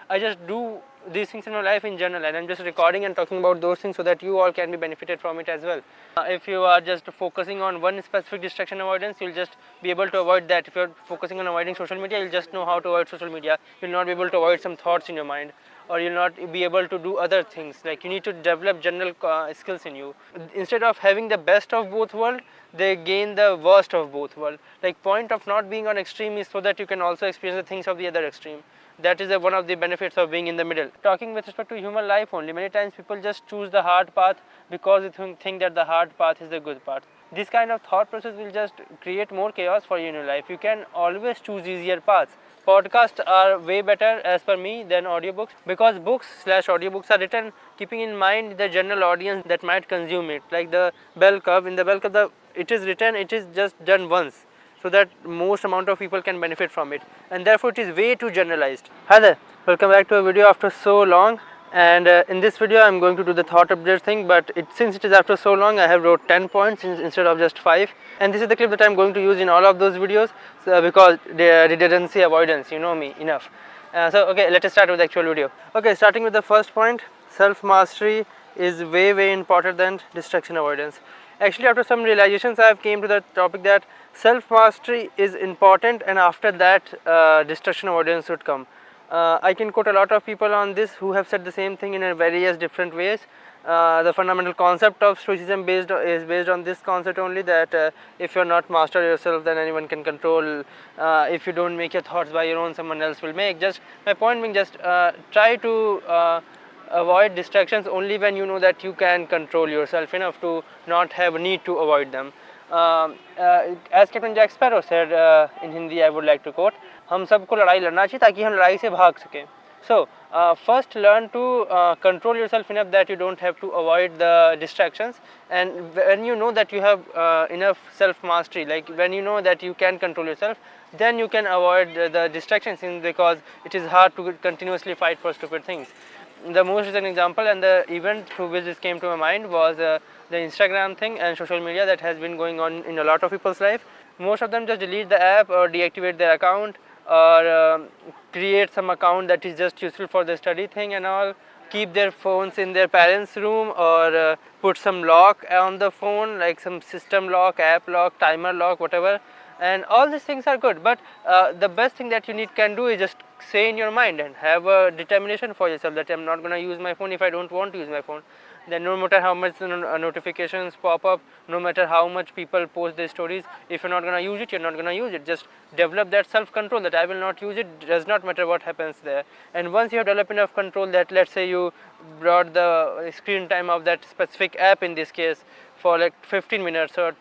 I just do these things in my life in general, and I'm just recording and talking about those things so that you all can be benefited from it as well. If you are just focusing on one specific distraction avoidance, you'll just be able to avoid that. If you're focusing on avoiding social media, you'll just know how to avoid social media. You'll not be able to avoid some thoughts in your mind, or you'll not be able to do other things. Like, you need to develop general skills in you. Instead of having the best of both worlds, they gain the worst of both worlds. Like, point of not being on extreme is so that you can also experience the things of the other extreme. That is one of the benefits of being in the middle. Talking with respect to human life only, many times people just choose the hard path because they think that the hard path is the good path. This kind of thought process will just create more chaos for you in your life. You can always choose easier paths. Podcasts are way better as per me than audiobooks, because books/audiobooks are written keeping in mind the general audience that might consume it. Like the bell curve, in the bell curve, it is written, it is just done once, so that most amount of people can benefit from it, and therefore it is way too generalized. Hi there, welcome back to a video after so long. And in this video I'm going to do the thought update thing, but since it is after so long, I have wrote 10 points instead of just 5, and this is the clip that I'm going to use in all of those videos, because the redundancy avoidance, you know me enough. So okay, let us start with the actual video. Okay, starting with the first point, self mastery is way important than distraction avoidance. Actually, after some realizations, I have came to the topic that self mastery is important, and after that distraction avoidance should come. I can quote a lot of people on this who have said the same thing in various different ways. The fundamental concept of stoicism is based on this concept only, that if you are not master yourself, then anyone can control. If you don't make your thoughts by your own, someone else will make. Just my point being, just try to avoid distractions only when you know that you can control yourself enough to not have a need to avoid them. As Captain Jack Sparrow said in Hindi, I would like to quote, हम सबको लड़ाई लड़ना चाहिए ताकि हम लड़ाई से भाग सकें. So first learn to control yourself enough that you don't have to avoid the distractions, and when you know that you have enough self mastery, like when you know that you can control yourself, then you can avoid the distractions, because it is hard to continuously fight for stupid things. The most recent example and the event through which this came to my mind was the Instagram thing and social media that has been going on in a lot of people's life. Most of them just delete the app or deactivate their account, or create some account that is just useful for the study thing and all, keep their phones in their parents' room, or put some lock on the phone, like some system lock, app lock, timer lock, whatever. And all these things are good, but the best thing that you can do is just say in your mind and have a determination for yourself that I'm not going to use my phone if I don't want to use my phone. Then no matter how much notifications pop up, no matter how much people post their stories, if you're not going to use it, you're not going to use it. Just develop that self-control that I will not use it, does not matter what happens there. And once you have developed enough control that, let's say you brought the screen time of that specific app in this case for like 15 minutes or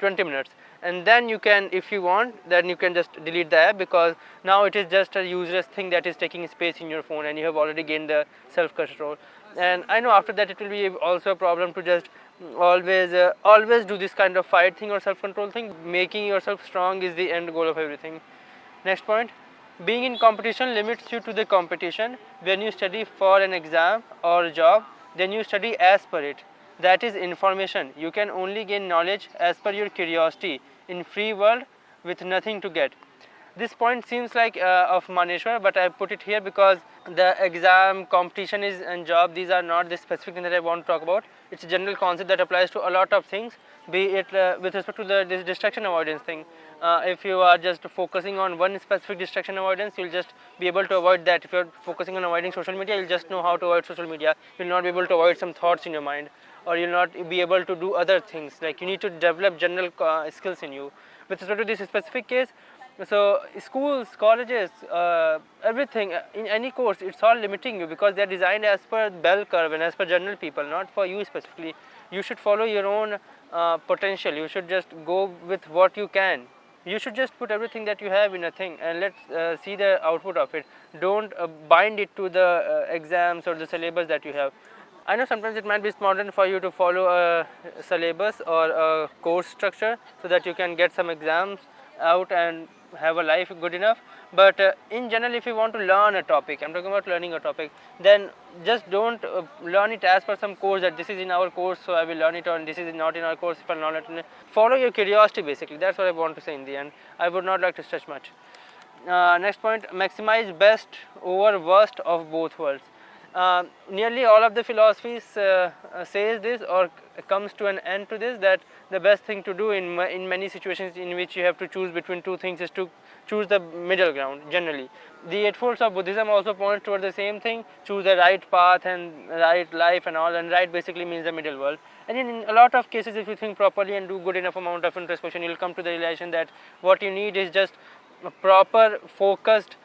20 minutes, and then you can, if you want, then you can just delete the app, because now it is just a useless thing that is taking space in your phone and you have already gained the self-control. And I know after that it will be also a problem to just always do this kind of fight thing or self-control thing. Making yourself strong is the end goal of everything. Next point, being in competition limits you to the competition. When you study for an exam or a job, then you study as per it. That is information. You can only gain knowledge as per your curiosity in free world with nothing to get. This point seems like of Maneshwar, but I put it here because the exam, competition and job, these are not the specific thing that I want to talk about. It's a general concept that applies to a lot of things, be it with respect to this distraction avoidance thing. If you are just focusing on one specific distraction avoidance, you'll just be able to avoid that. If you're focusing on avoiding social media, you'll just know how to avoid social media. You'll not be able to avoid some thoughts in your mind, or you'll not be able to do other things. Like, you need to develop general skills in you. With respect to this specific case, so schools, colleges, everything, in any course, it's all limiting you, because they're designed as per bell curve and as per general people, not for you specifically. You should follow your own potential. You should just go with what you can. You should just put everything that you have in a thing, and let's see the output of it. Don't bind it to the exams or the syllabus that you have. I know sometimes it might be important for you to follow a syllabus or a course structure so that you can get some exams out and have a life good enough, but in general, if you want to learn a topic, I'm talking about learning a topic, then just don't learn it as per some course that this is in our course, so I will learn it, or this is not in our course, if I'll not learn it. Follow your curiosity, basically. That's what I want to say in the end. I would not like to stretch much. Next point, maximize best over worst of both worlds. Nearly all of the philosophies says this, or comes to an end to this, that the best thing to do in many situations in which you have to choose between two things is to choose the middle ground. Generally, the Eightfolds of Buddhism also point toward the same thing: choose the right path and right life and all. And right basically means the middle world. And in a lot of cases, if you think properly and do good enough amount of introspection, you'll come to the realization that what you need is just a proper focused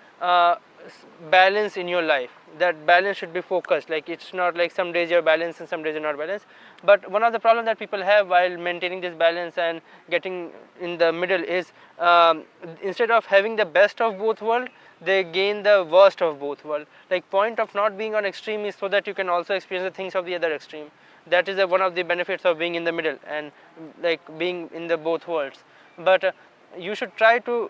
balance in your life. That balance should be focused. Like, it's not like some days you're balanced and some days you're not balanced. But one of the problems that people have while maintaining this balance and getting in the middle is, instead of having the best of both worlds, they gain the worst of both worlds. Like, point of not being on extreme is so that you can also experience the things of the other extreme. That is one of the benefits of being in the middle and like being in the both worlds. But you should try to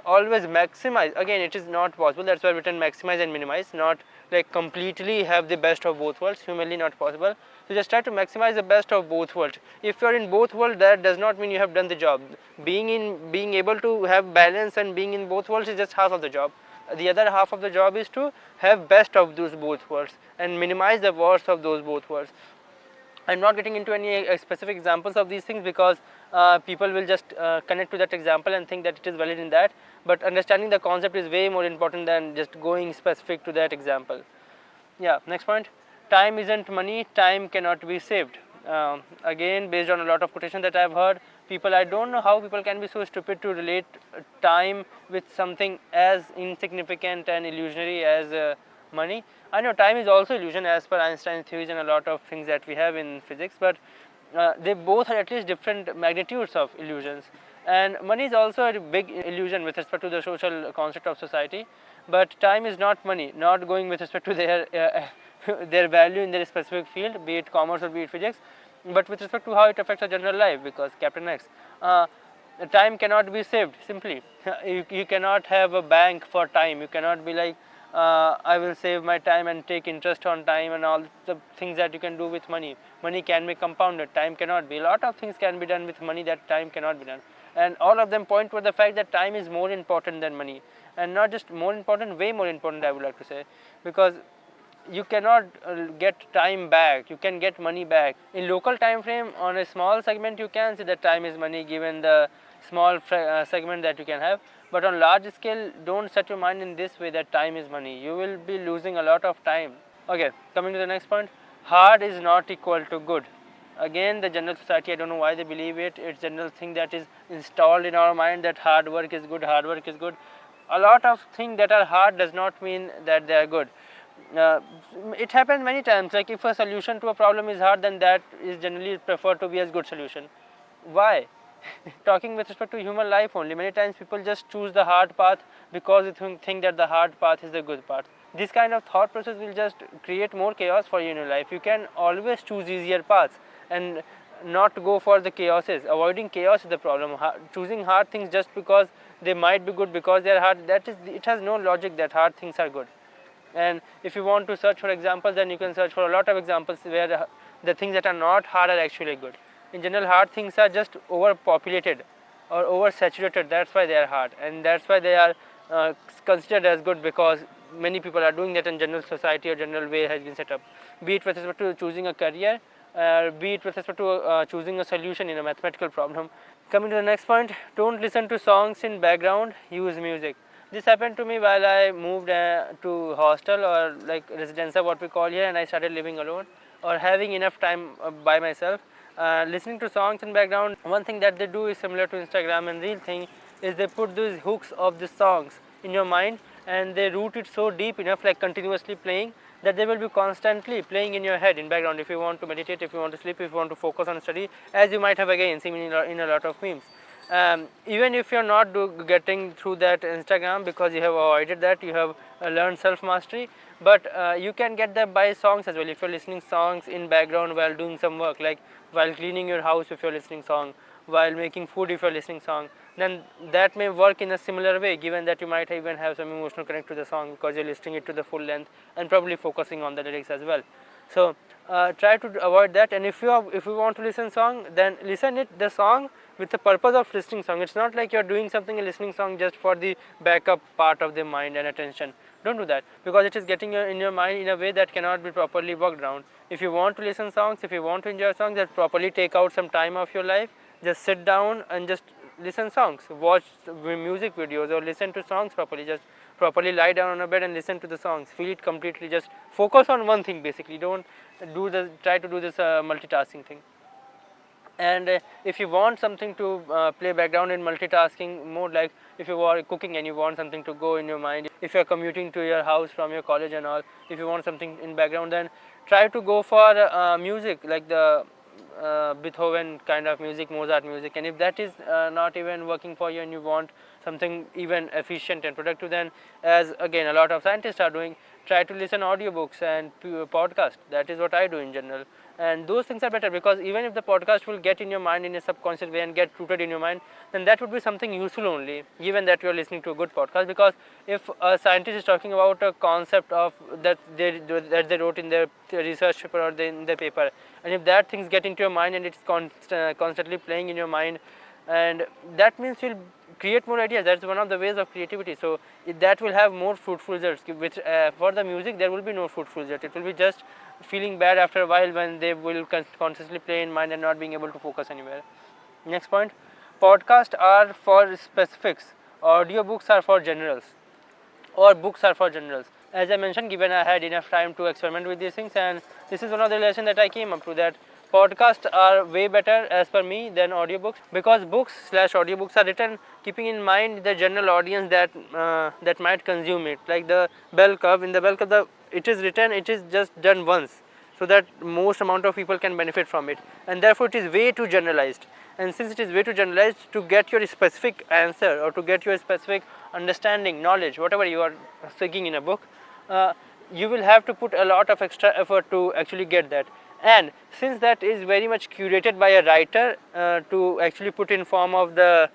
always maximize. Again, it is not possible, that's why I've written maximize and minimize, not like completely have the best of both worlds, humanly not possible. So just try to maximize the best of both worlds. If you are in both worlds, that does not mean you have done the job. Being able to have balance and being in both worlds is just half of the job. The other half of the job is to have best of those both worlds and minimize the worst of those both worlds. I'm not getting into any specific examples of these things because people will just connect to that example and think that it is valid in that, but understanding the concept is way more important than just going specific to that example. Yeah, next point, time isn't money, time cannot be saved. Again, based on a lot of quotations that I've heard, people, I don't know how people can be so stupid to relate time with something as insignificant and illusionary as money. I know time is also illusion as per Einstein's theories and a lot of things that we have in physics, but they both are at least different magnitudes of illusions. And money is also a big illusion with respect to the social construct of society, but time is not money, not going with respect to their their value in their specific field, be it commerce or be it physics, but with respect to how it affects our general life, because Captain X. Time cannot be saved, simply. You cannot have a bank for time. You cannot be like, I will save my time and take interest on time and all the things that you can do with money. Money can be compounded, time cannot be. A lot of things can be done with money that time cannot be done. And all of them point toward the fact that time is more important than money. And not just more important, way more important, I would like to say. Because you cannot get time back, you can get money back. In local time frame, on a small segment, you can say that time is money given the small segment that you can have. But on large scale, don't set your mind in this way that time is money. You will be losing a lot of time. Okay, coming to the next point, hard is not equal to good. Again, the general society, I don't know why they believe it. It's general thing that is installed in our mind that hard work is good, hard work is good. A lot of things that are hard does not mean that they are good. It happens many times, like if a solution to a problem is hard, then that is generally preferred to be as good solution. Why? Talking with respect to human life only, many times people just choose the hard path because they think that the hard path is the good path. This kind of thought process will just create more chaos for you in your life. You can always choose easier paths and not go for the chaoses. Avoiding chaos is the problem. Choosing hard things just because they might be good because they are hard, it has no logic that hard things are good. And if you want to search for examples, then you can search for a lot of examples where the things that are not hard are actually good. In general, hard things are just overpopulated or oversaturated, that's why they are hard, and that's why they are considered as good, because many people are doing that in general society or general way has been set up, be it with respect to choosing a career, be it with respect to choosing a solution in a mathematical problem. Coming to the next point, don't listen to songs in background, use music. This happened to me while I moved to hostel or like residenza, what we call here, and I started living alone or having enough time by myself. Listening to songs in background, one thing that they do is similar to Instagram and Reel thing, is they put these hooks of the songs in your mind and they root it so deep enough, like continuously playing, that they will be constantly playing in your head in background if you want to meditate, if you want to sleep, if you want to focus on study, as you might have again seen in a lot of memes. Even if you're not getting through that Instagram because you have avoided that, you have learned self-mastery, but you can get that by songs as well. If you're listening songs in background while doing some work, like while cleaning your house if you're listening song, while making food if you're listening song, then that may work in a similar way, given that you might even have some emotional connect to the song because you're listening it to the full length and probably focusing on the lyrics as well. So try to avoid that, and if you want to listen song, then listen the song with the purpose of listening song. It's not like you're doing something and listening song just for the backup part of the mind and attention. Don't do that, because it is getting in your mind in a way that cannot be properly worked around. If you want to listen songs, if you want to enjoy songs, just properly take out some time of your life, just sit down and just listen songs, watch music videos or listen to songs properly. Just properly lie down on a bed and listen to the songs, feel it completely, just focus on one thing basically. Don't try to do this multitasking thing. And if you want something to play background in multitasking mode, like if you are cooking and you want something to go in your mind, if you are commuting to your house from your college and all, if you want something in background, then try to go for music like the Beethoven kind of music, Mozart music. And if that is not even working for you and you want something even efficient and productive, then, as again a lot of scientists are doing, try to listen audiobooks and podcast. That is what I do in general, and those things are better, because even if the podcast will get in your mind in a subconscious way and get rooted in your mind, then that would be something useful only, given that you are listening to a good podcast. Because if a scientist is talking about a concept of that they wrote in their research paper or in their paper, and if that things get into your mind and it's constantly playing in your mind, and that means you'll create more ideas. That's one of the ways of creativity. So that will have more fruitful results, which for the music there will be no fruitful result. It will be just feeling bad after a while when they will constantly play in mind and not being able to focus anywhere. Next point, podcasts are for specifics, audiobooks are for generals, or books are for generals. As I mentioned, given I had enough time to experiment with these things, and this is one of the realizations that I came up to, that podcasts are way better as per me than audiobooks, because books/audiobooks are written keeping in mind the general audience that might consume it. Like the bell curve, in the bell curve, it is just done once, so that most amount of people can benefit from it, and therefore it is way too generalized. And since it is way too generalized, to get your specific answer or to get your specific understanding, knowledge, whatever you are seeking in a book, you will have to put a lot of extra effort to actually get that. And since that is very much curated by a writer to actually put in form of the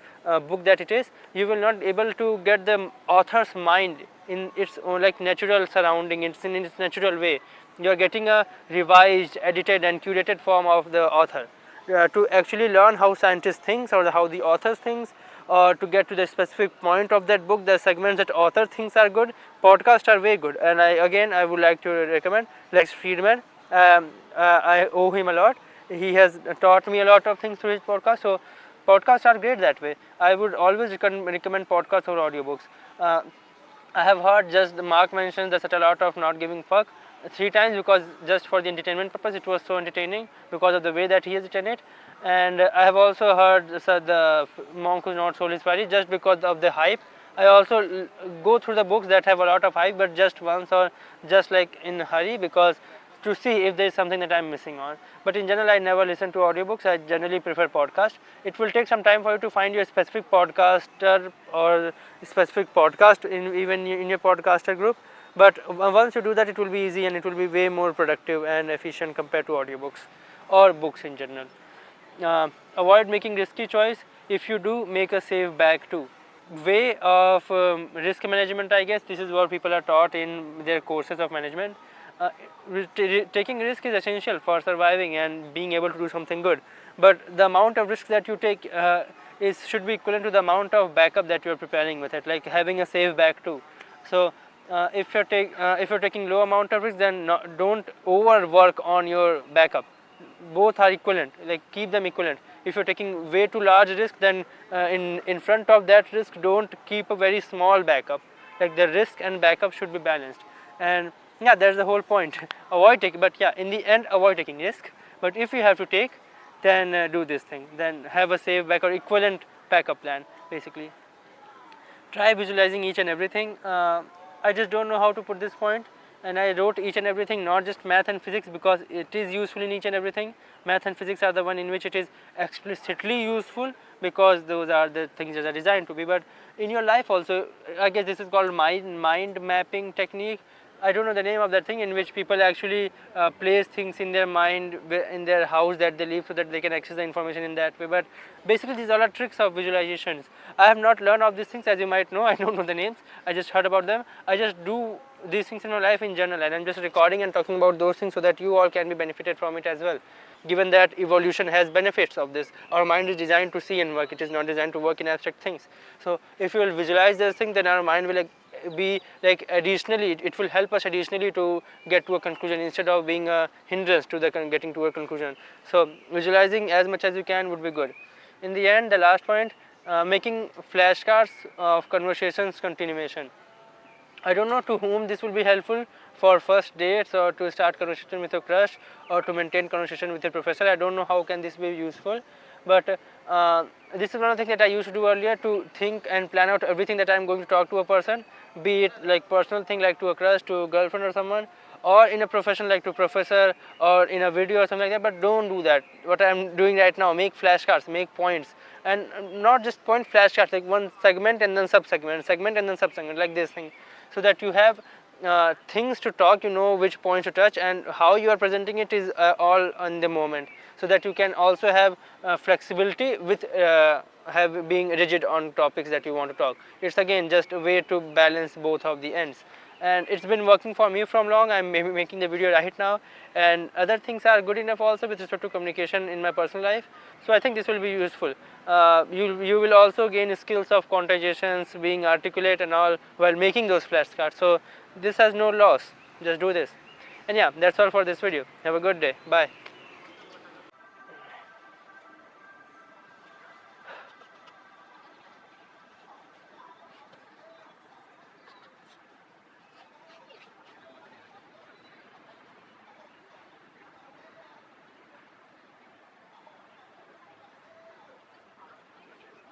book that it is, you will not able to get the author's mind in its own like natural surrounding, it's in its natural way. You are getting a revised, edited and curated form of the author. To actually learn how scientist thinks or how the author thinks, or to get to the specific point of that book, the segments that author thinks are good, podcasts are way good. And I would like to recommend Lex Friedman. I owe him a lot. He has taught me a lot of things through his podcast. So podcasts are great that way. I would always recommend podcasts over audiobooks. I have heard just Mark mentioned the subtle art of not giving fuck 3 times, because just for the entertainment purpose it was so entertaining because of the way that he has written it. And I have also heard the Monk Who's Not Sold His Body just because of the hype. I also go through the books that have a lot of hype, but just once or just like in a hurry, because to see if there is something that I am missing on. But in general, I never listen to audiobooks. I generally prefer podcast. It will take some time for you to find your specific podcaster or specific podcast even in your podcaster group. But once you do that, it will be easy and it will be way more productive and efficient compared to audiobooks or books in general. Avoid making risky choice. If you do, make a safe bag too. Way of risk management, I guess this is what people are taught in their courses of management. Taking risk is essential for surviving and being able to do something good, but the amount of risk that you take should be equivalent to the amount of backup that you are preparing with it, like having a safe bag too. So if you're taking low amount of risk, then don't overwork on your backup. Both are equivalent, like keep them equivalent. If you're taking way too large risk, then in front of that risk, don't keep a very small backup. Like the risk and backup should be balanced. And yeah, that's the whole point. Avoid taking, but yeah, in the end, avoid taking risk. But if you have to take, then do this thing. Then have a safe back or equivalent backup plan, basically. Try visualizing each and everything. I just don't know how to put this point, and I wrote each and everything, not just math and physics, because it is useful in each and everything. Math and physics are the one in which it is explicitly useful, because those are the things that are designed to be. But in your life also, I guess this is called mind mapping technique. I don't know the name of that thing, in which people actually place things in their mind, in their house that they live, so that they can access the information in that way. But basically these all are tricks of visualizations. I have not learned of these things, as you might know. I don't know the names, I just heard about them. I just do these things in my life in general, and I'm just recording and talking about those things so that you all can be benefited from it as well. Given that evolution has benefits of this, our mind is designed to see and work, it is not designed to work in abstract things. So if you will visualize this thing, then our mind will be like additionally, it will help us additionally to get to a conclusion instead of being a hindrance to the getting to a conclusion. So visualizing as much as you can would be good. In the end, the last point, making flashcards of conversations continuation. I don't know to whom this will be helpful, for first dates or to start conversation with your crush or to maintain conversation with your professor. I don't know how can this be useful, but this is one of the things that I used to do earlier, to think and plan out everything that I am going to talk to a person, be it like personal thing like to a crush, to a girlfriend or someone, or in a profession like to professor or in a video or something like that. But don't do that. What I am doing right now, make flashcards, make points, and not just point flashcards, like one segment and then sub-segment, segment and then sub-segment, like this thing, so that you have things to talk, you know which points to touch, and how you are presenting it is all on the moment, so that you can also have flexibility with being rigid on topics that you want to talk. It's again just a way to balance both of the ends, and it's been working for me from long. I'm maybe making the video right now, and other things are good enough also with respect to communication in my personal life. So I think this will be useful. You will also gain skills of conjugations, being articulate and all while making those flashcards. So this has no loss. Just do this. And yeah, that's all for this video. Have a good day. Bye.